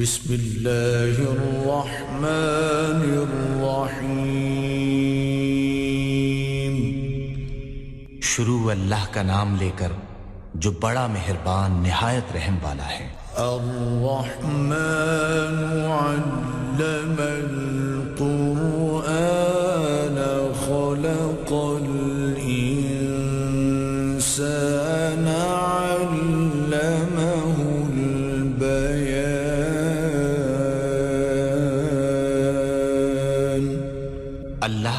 بسم اللہ الرحمن الرحیم۔ شروع اللہ کا نام لے کر جو بڑا مہربان نہایت رحم والا ہے۔ الرحمن علم القرآن خلق الإنسان علمه البيان۔ اللہ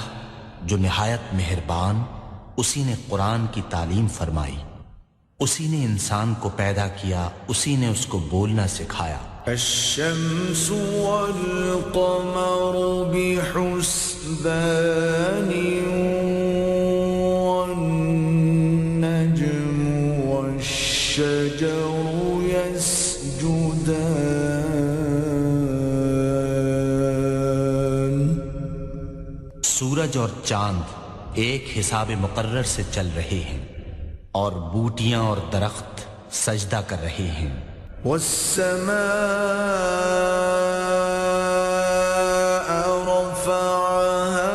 جو نہایت مہربان، اسی نے قرآن کی تعلیم فرمائی، اسی نے انسان کو پیدا کیا، اسی نے اس کو بولنا سکھایا۔ الشمس والقمر بحسبان والنجم والشجر يسجدان۔ سورج اور چاند ایک حساب مقرر سے چل رہے ہیں، اور بوٹیاں اور درخت سجدہ کر رہے ہیں۔ والسماء رفعها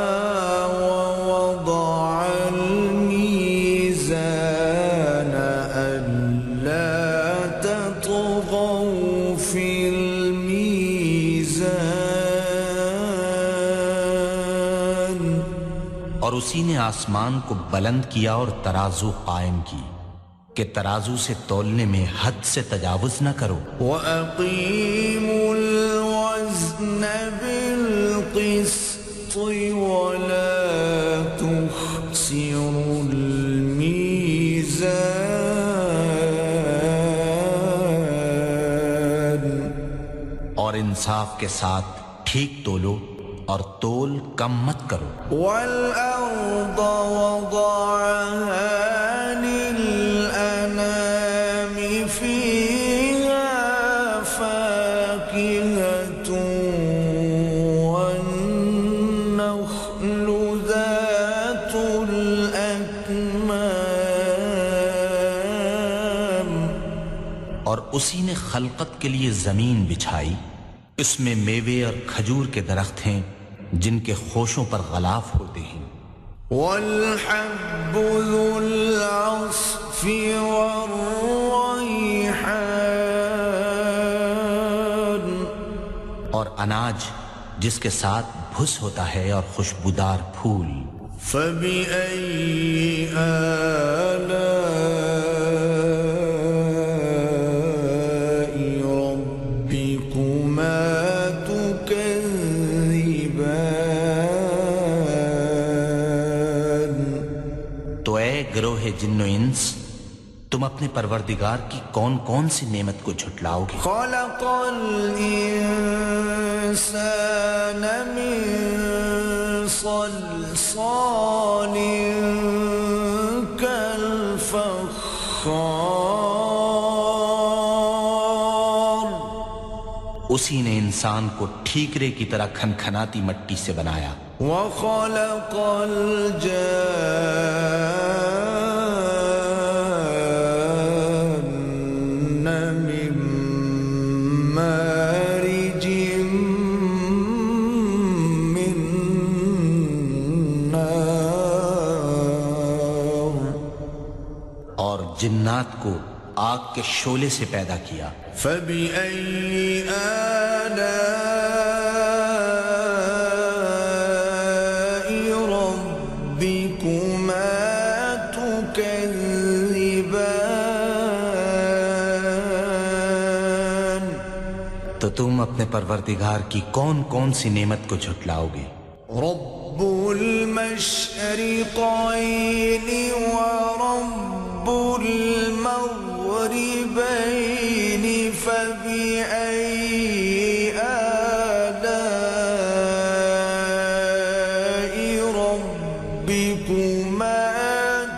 ووضع الميزان ألا تطغوا في الميزان۔ اور اسی نے آسمان کو بلند کیا اور ترازو قائم کی کہ ترازو سے تولنے میں حد سے تجاوز نہ کرو۔ وَأَقِيمُوا الْوَزْنَ بِالْقِسْطِ وَلَا تُخْسِرُوا الْمِيزَانَ۔ اور انصاف کے ساتھ ٹھیک تولو اور تول کم مت کرو۔ وَالْأَرْضَ وَضَعَهَا لِلْأَنَامِ فِيهَا فَاكِهَةٌ وَالنَّخْلُ ذَاتُ الْأَكْمَامِ۔ اور اسی نے خلقت کے لیے زمین بچھائی، اس میں میوے اور کھجور کے درخت ہیں جن کے خوشوں پر غلاف ہوتے ہیں۔ وَالْحَبُّ ذُو الْعَصْفِ وَالرَّيْحَانُ۔ اور اناج جس کے ساتھ بھس ہوتا ہے اور خوشبودار پھول۔ فَبِأَيِّ آلَاءِ رَبِّكُمَا تُكَذِّبَانِ۔ تو اے گروہ جن و انس، تم اپنے پروردگار کی کون کون سی نعمت کو جھٹلاؤ گے؟ خَلَقَ الْإِنسَانَ مِنْ صَلْصَالٍ كَالْفَخَّارِ۔ اسی نے انسان کو ٹھیکرے کی طرح کھنکھناتی مٹی سے بنایا۔ وَخَلَقَ الْجَانَّ مِن مَّارِجٍ مِّن نَّارٍ۔ اور جنات کو آگ کے شعلے سے پیدا کیا۔ فَبِأَيِّ آلَاءِ رَبِّكُمَا تُكَذِّبَانِ۔ تو تم اپنے پروردگار کی کون کون سی نعمت کو جھٹلاؤ گے؟ رب المشرقين ورب المغربين فبأي آلاء ربكما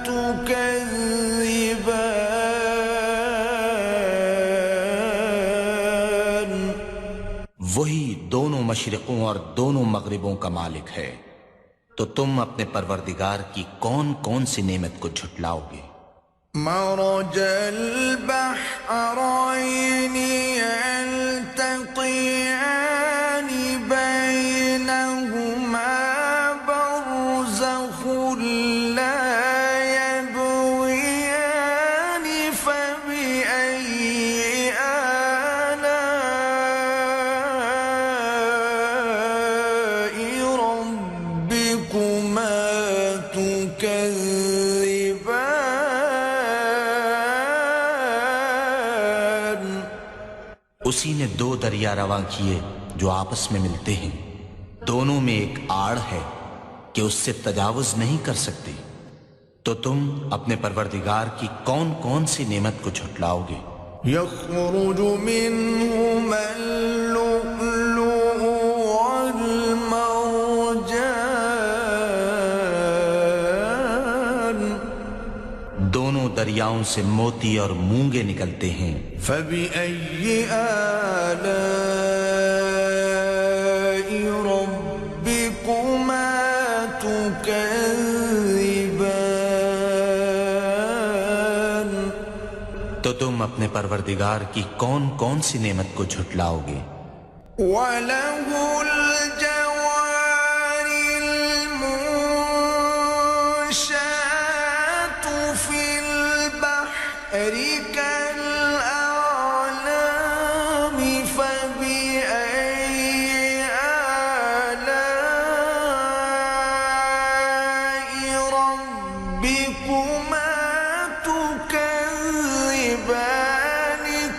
تكذبان۔ وہی دونوں مشرقوں اور دونوں مغربوں کا مالک ہے، تو تم اپنے پروردگار کی کون کون سی نعمت کو جھٹلاؤ گے؟ مرج البحرين يلتقيان اسی نے دو دریا رواں کیے جو آپس میں ملتے ہیں، دونوں میں ایک آڑ ہے کہ اس سے تجاوز نہیں کر سکتے، تو تم اپنے پروردگار کی کون کون سی نعمت کو جھٹلاؤ گے؟ يخرج منهما اللؤلؤ والمرجان دونوں دریاؤں سے موتی اور مونگے نکلتے ہیں، فبأي آلاء ربكما تكذبان تو تم اپنے پروردگار کی کون کون سی نعمت کو جھٹلاؤ گے؟ وَلَهُ الْجَوَارِ الْمُنشَآتُ فِي الْبَحْرِ كَالْأَعْلَامِ فَبِأَيِّ آلَاءِ رَبِّكُمَا تُكَذِّبَانِ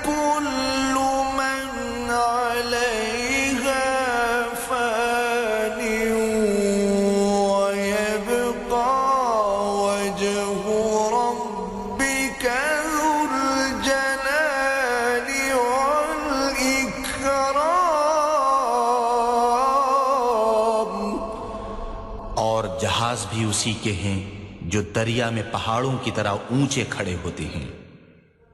كُلُّ مَنْ عَلَيْهَا فَانٍ وَيَبْقَى وَجْهُ رَبِّكَ ذُو الْجَلَالِ وَالْإِكْرَامِ اور جہاز بھی اسی کے ہیں جو دریا میں پہاڑوں کی طرح اونچے کھڑے ہوتے ہیں،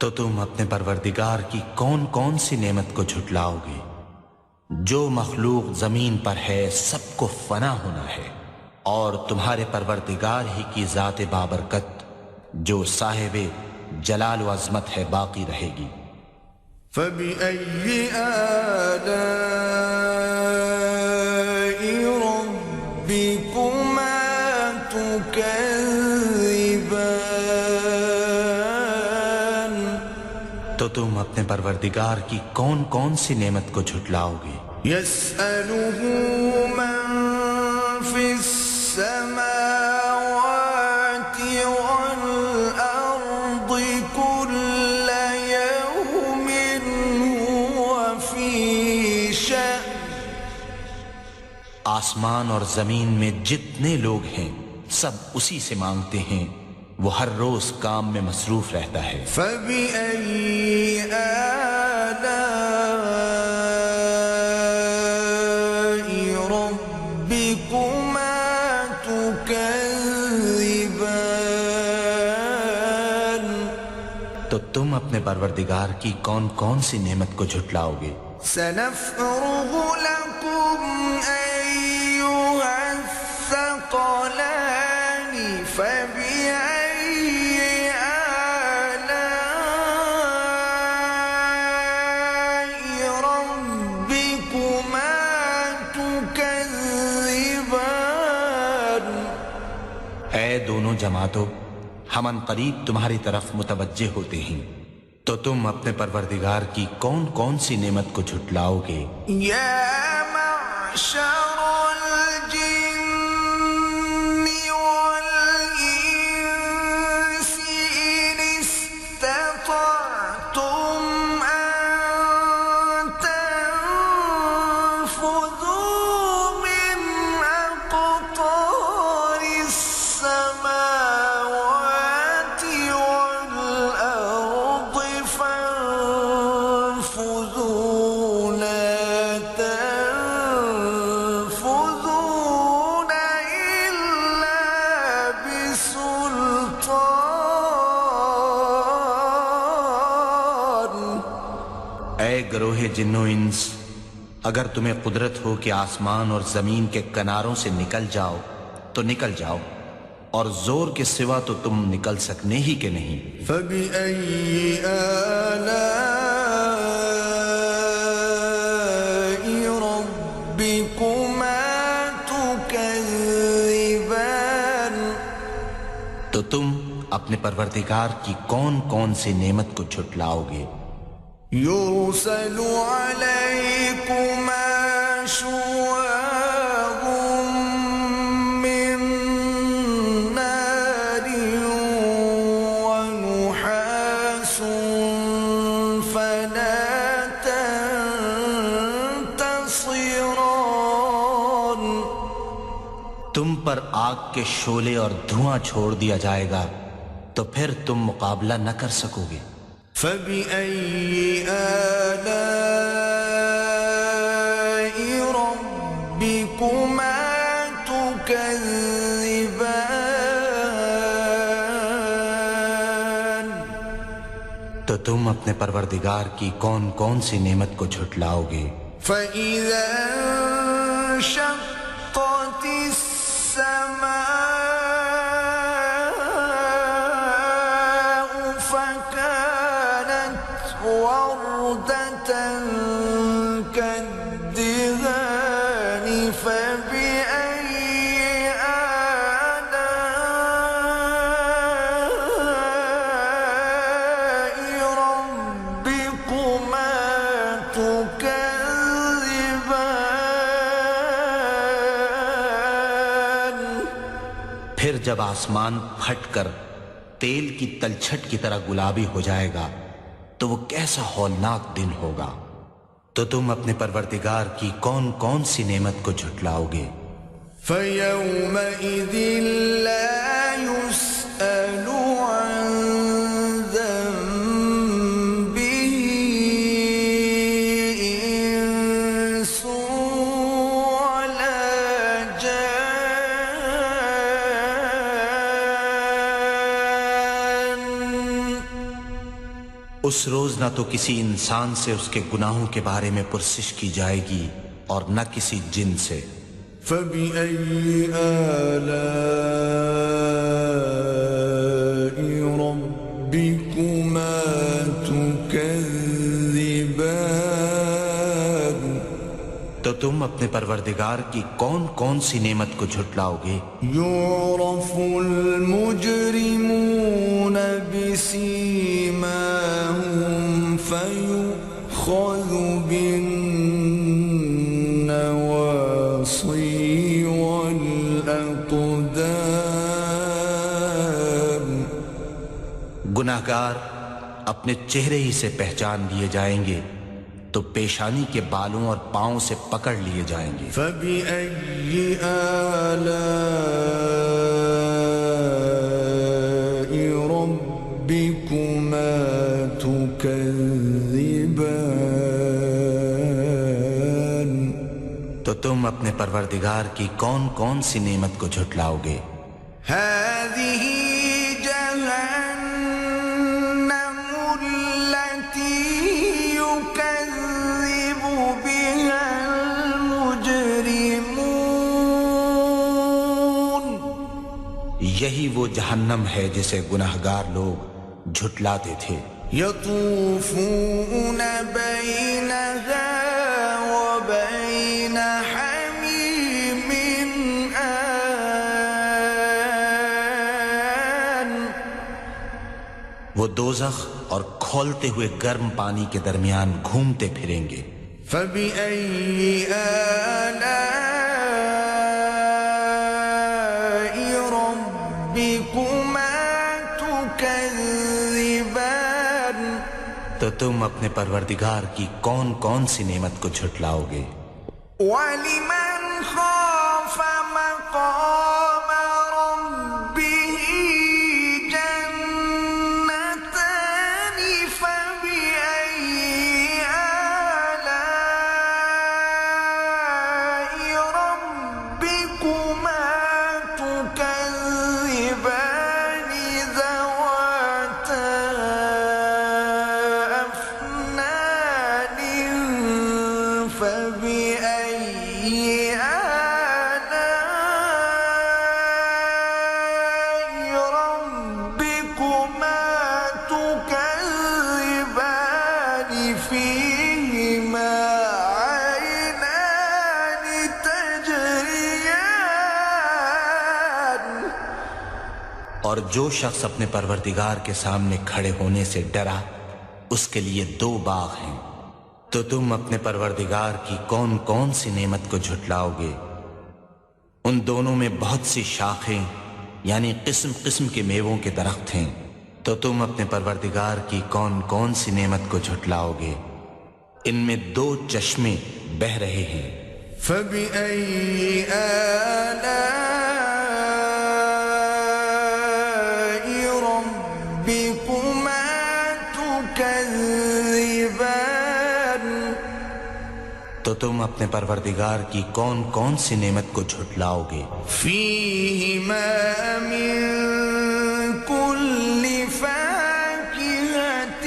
تو تم اپنے پروردگار کی کون کون سی نعمت کو جھٹلاؤ گے؟ جو مخلوق زمین پر ہے سب کو فنا ہونا ہے، اور تمہارے پروردگار ہی کی ذات بابرکت جو صاحب جلال و عظمت ہے باقی رہے گی۔ فَبِأَيِّ آلَاءِ رَبِّكُمَا تُكَذِّبَانِ تو تم اپنے پروردگار کی کون کون سی نعمت کو جھٹلاؤ گے؟ يَسْأَلُهُ مَن فِي السَّمَاوَاتِ وَالْأَرْضِ كُلَّ يَوْمٍ هُوَ فِي شَأْنٍ آسمان اور زمین میں جتنے لوگ ہیں سب اسی سے مانگتے ہیں، وہ ہر روز کام میں مصروف رہتا ہے۔ فَبِأَيِّ آلَاءِ رَبِّكُمَا تُكَذِّبَانِ تو تم اپنے پروردگار کی کون کون سی نعمت کو جھٹلاؤ گے؟ سَنَفْرُغُ لَكُمْ أَيُّهَ الثَّقَلَانِ فَبِأَيِّ آلَاءِ رَبِّكُمَا تُكَذِّبَانِ اے دونوں جماعتوں، ہم ان قریب تمہاری طرف متوجہ ہوتے ہیں، تو تم اپنے پروردگار کی کون کون سی نعمت کو جھٹلاؤ گے؟ يا معشر الجن والإنس إن استطعتم أن تنفذوا من أقطار السماوات والأرض فانفذوا لا تنفذون إلا بسلطان اے گروہ جن و انس، اگر تمہیں قدرت ہو کہ آسمان اور زمین کے کناروں سے نکل جاؤ تو نکل جاؤ، اور زور کے سوا تو تم نکل سکنے ہی کہ نہیں۔ فَبِأَيِّ آلَاءِ رَبِّكُمَا تُكَذِّبَانِ تو تم اپنے پروردگار کی کون کون سی نعمت کو جھٹلاؤ گے؟ يُرْسَلُ عَلَيْكُمَا شُوَاظٌ مِّن نَّارٍ وَنُحَاسٌ فَلَا تَنْتَصِرَانِ تم پر آگ کے شعلے اور دھواں چھوڑ دیا جائے گا تو پھر تم مقابلہ نہ کر سکو گے۔ فَبِأَيِّ آلَاءِ رَبِّكُمَا تُكَذِّبَانِ، تو تم اپنے پروردگار کی کون کون سی نعمت کو جھٹلاؤ گے؟ فَإِذَا انشَقَّتِ السَّمَاءُ فَكَانَتْ وَرْدَةً كَالدِّهَانِ فَبِأَيِّ آلَاءِ رَبِّكُمَا تُكَذِّبَانِ۔ پھر جب آسمان پھٹ کر تیل کی تلچھٹ کی طرح گلابی ہو جائے گا تو وہ کیسا ہولناک دن ہوگا۔ تو تم اپنے پروردگار کی کون کون سی نعمت کو جھٹلاؤ گے؟ فَيَوْمَئِذٍ لَا يُسْأَلُ عَنْ ذَنبِهِ إِنسٌ وَلَا جَانٌّ۔ اس روز نہ تو کسی انسان سے اس کے گناہوں کے بارے میں پرسش کی جائے گی اور نہ کسی جن سے۔ فَبِأَيِّ آلَاءِ رَبِّكُمَا تُكَذِّبَانِ۔ تو تم اپنے پروردگار کی کون کون سی نعمت کو جھٹلاؤ گے؟ يُعْرَفُ الْمُجْرِمُونَ بِسِيمَاهُمْ فَيُؤْخَذُ بِالنَّوَاصِي وَالْأَقْدَامِ۔ گناہگار اپنے چہرے ہی سے پہچان لیے جائیں گے تو پیشانی کے بالوں اور پاؤں سے پکڑ لیے جائیں گے۔ فَبِأَيِّ آلَاءِ رَبِّكُمَا تُكَذِّبَانِ۔ تو تم اپنے پروردگار کی کون کون سی نعمت کو جھٹلاؤ گے؟ هَذِهِ جَهَنَّمُ الَّتِي يُكَذِّبُ بِهَا الْمُجْرِمُونَ۔ یہی وہ جہنم ہے جسے گناہگار لوگ جھٹلاتے تھے۔ يَطُوفُونَ بَيْنَهَا وَبَيْنَ حَمِيمٍ آنٍ۔ وہ دوزخ اور کھولتے ہوئے گرم پانی کے درمیان گھومتے پھریں گے۔ فَبِأَيِّ آلَاءِ رَبِّكُمَا تُكَذِّبَانِ۔ تو تم اپنے پروردگار کی کون کون سی نعمت کو جھٹلاؤ گے؟ وَلِمَنْ خَافَ مَقَامَ رَبِّهِ جَنَّتَانِ فَبِأَيِّ آلَاءِ رَبِّكُمَا تُكَذِّبَانِ ذَوَاتَا أَفْنَانٍ فَبِأَيِّ آلَاءِ رَبِّكُمَا تُكَذِّبَانِ فِيهِمَا عَيْنَانِ تَجْرِيَانِ۔ اور جو شخص اپنے پروردگار کے سامنے کھڑے ہونے سے ڈرا اس کے لیے دو باغ ہیں۔ تو تم اپنے پروردگار کی کون کون سی نعمت کو جھٹلاؤ گے؟ ان دونوں میں بہت سی شاخیں یعنی قسم قسم کے میووں کے درخت ہیں۔ تو تم اپنے پروردگار کی کون کون سی نعمت کو جھٹلاؤ گے؟ ان میں دو چشمے بہہ رہے ہیں۔ فَبِأَيِّ آلَاءِ تو تم اپنے پروردگار کی کون کون سی نعمت کو جھٹلاؤ گے؟ فیہما من کل فاکہۃ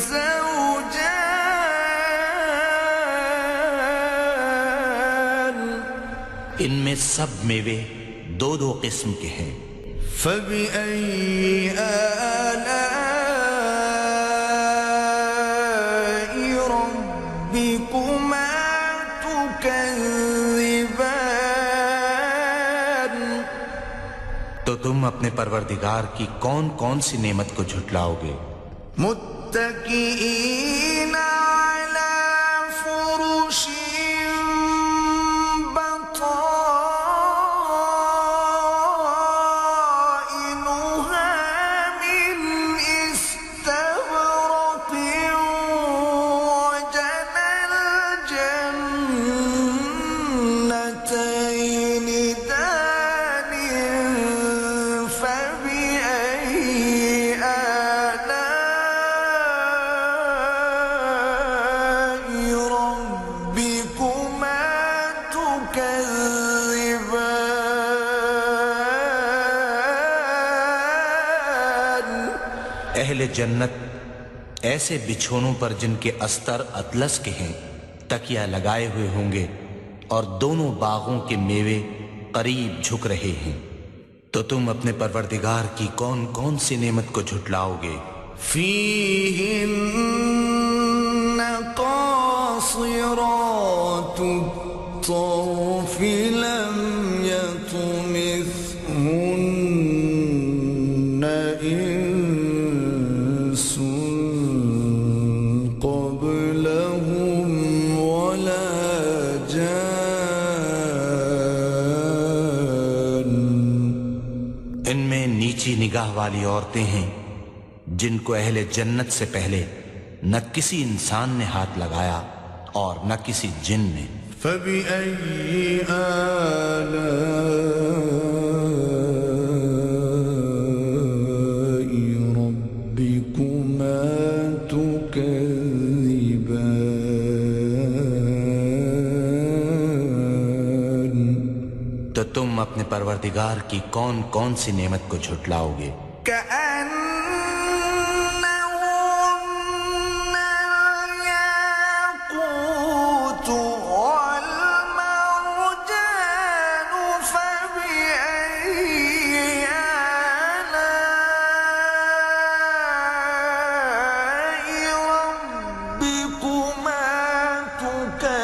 زوجان، ان میں سب میوے دو دو قسم کے ہیں۔ فبأي آلاء ربكما تكذبان، تو تم اپنے پروردگار کی کون کون سی نعمت کو جھٹلاؤ گے؟ متكئين على فرش اہل جنت ایسے بچھونوں پر جن کے استر اطلس کے ہیں تکیہ لگائے ہوئے ہوں گے، اور دونوں باغوں کے میوے قریب جھک رہے ہیں۔ تو تم اپنے پروردگار کی کون کون سی نعمت کو جھٹلاؤ گے؟ فیہن قاصرات الطرف لم یطمثہن انس قبلہم ولا جان، ان میں نیچی نگاہ والی عورتیں ہیں جن کو اہل جنت سے پہلے نہ کسی انسان نے ہاتھ لگایا اور نہ کسی جن نے۔ فبأي آلاء ربكما تكذبان، تو تم اپنے پروردگار کی کون کون سی نعمت کو جھٹلاؤ گے؟ كأنهن الياقوت والمرجان، فبأي آلاء ربكما تكذبان،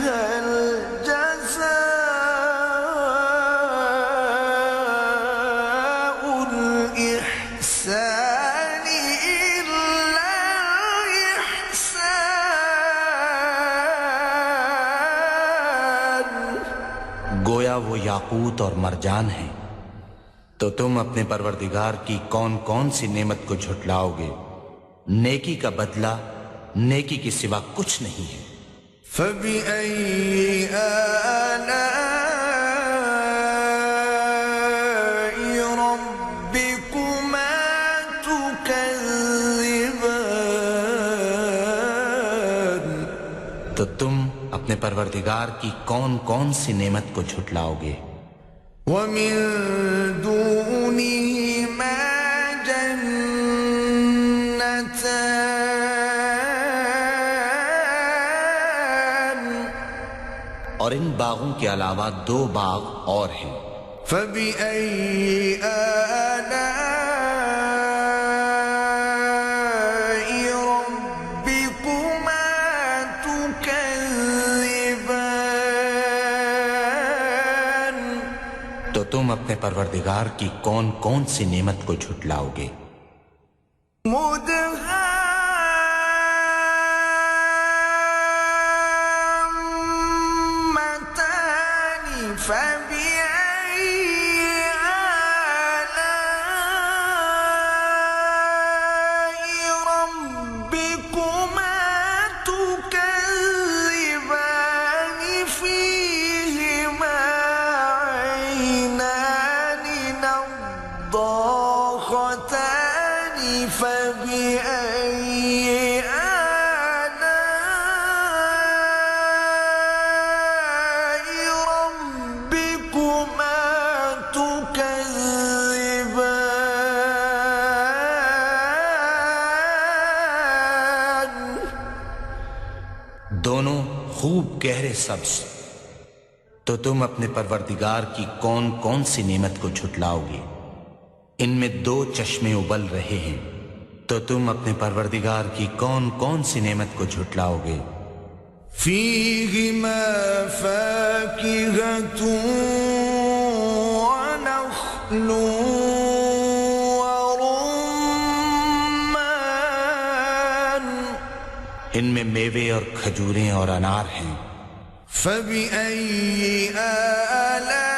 هل جزاء الإحسان إلا الإحسان؟ گویا وہ یاقوت اور مرجان ہیں۔ تو تم اپنے پروردگار کی کون کون سی نعمت کو جھٹلاؤ گے؟ نیکی کا بدلہ نیکی کے سوا کچھ نہیں ہے۔ فبأي آلاء ربكما تكذبان، تو تم اپنے پروردگار کی کون کون سی نعمت کو جھٹلاؤ گے؟ ومن دونهما جنتان، اور ان باغوں کے علاوہ دو باغ اور ہیں۔ فبأي آلاء ربكما تكذبان، تو تم اپنے پروردگار کی کون کون سی نعمت کو جھٹلاؤ گے؟ مدهامتان، فبأي آلاء ربكما تكذبان، فيهما عينان نضاختان، فبأي دونوں خوب گہرے سبز، تو تم اپنے پروردگار کی کون کون سی نعمت کو جھٹلاؤ گے؟ ان میں 2 چشمے ابل رہے ہیں، تو تم اپنے پروردگار کی کون کون سی نعمت کو جھٹلاؤ گے؟ فیہما فاکہۃ ونخل ورمان، ان میں میوے اور کھجوریں اور انار ہیں۔ فبأي آلاء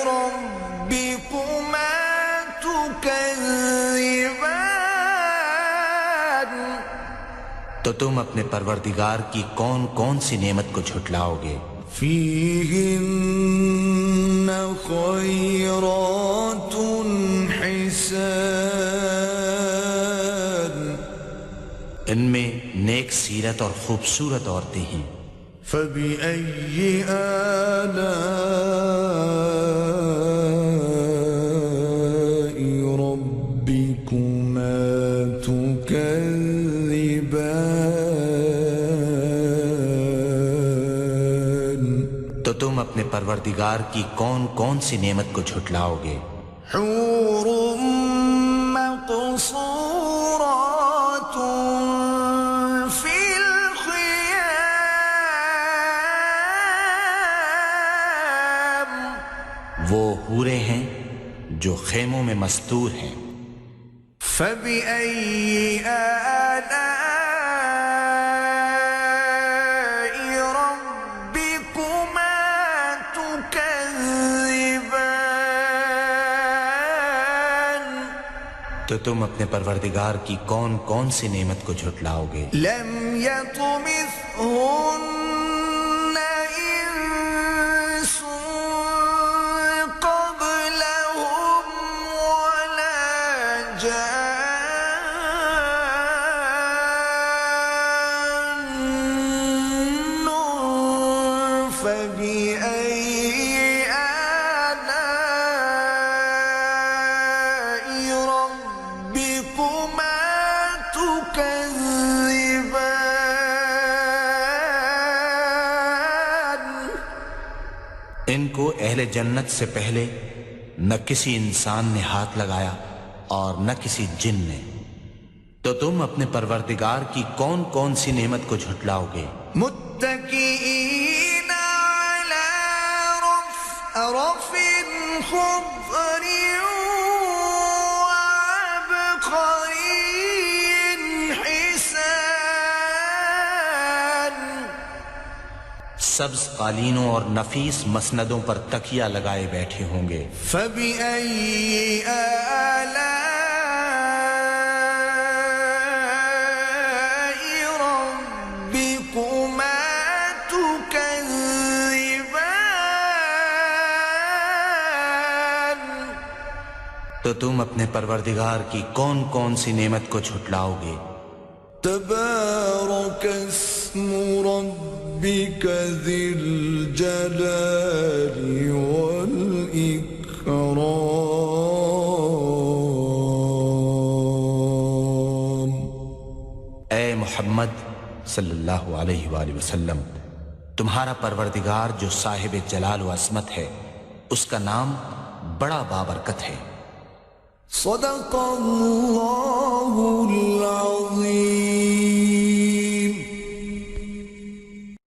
ربكما تكذبان، تو تم اپنے پروردگار کی کون کون سی نعمت کو جھٹلاؤ گے؟ فيهن خيرات حسان، ان میں نیک سیرت اور خوبصورت عورتیں ہیں۔ فبأي آلاء ربكما تكذبان، تو تم اپنے پروردگار کی کون کون سی نعمت کو جھٹلاؤ گے؟ حور مقصورات في الخيام، وہ حوریں ہیں جو خیموں میں مستور ہیں۔ فبأي آلاء ربكما تكذبان، تو تم اپنے پروردگار کی کون کون سی نعمت کو جھٹلاؤ گے؟ لم يطمثهن إنس قبلهم ولا جان، فبأي آلاء ربكما تكذبان، ان کو اہل جنت سے پہلے نہ کسی انسان نے ہاتھ لگایا اور نہ کسی جن نے، تو تم اپنے پروردگار کی کون کون سی نعمت کو جھٹلاؤ گے؟ متكئين على رفرف خضر وعبقري حسان، سبز قالینوں اور نفیس مسندوں پر تکیہ لگائے بیٹھے ہوں گے۔ فبأي آلاء ربكما تكذبان، تو تم اپنے پروردگار کی کون کون سی نعمت کو جھٹلاؤ گے؟ تبارك اسم ربك ذي الجلال والإكرام، اے محمد صلی اللہ علیہ وآلہ وسلم، تمہارا پروردگار جو صاحب جلال و عظمت ہے، اس کا نام بڑا بابرکت ہے۔ صدق اللہ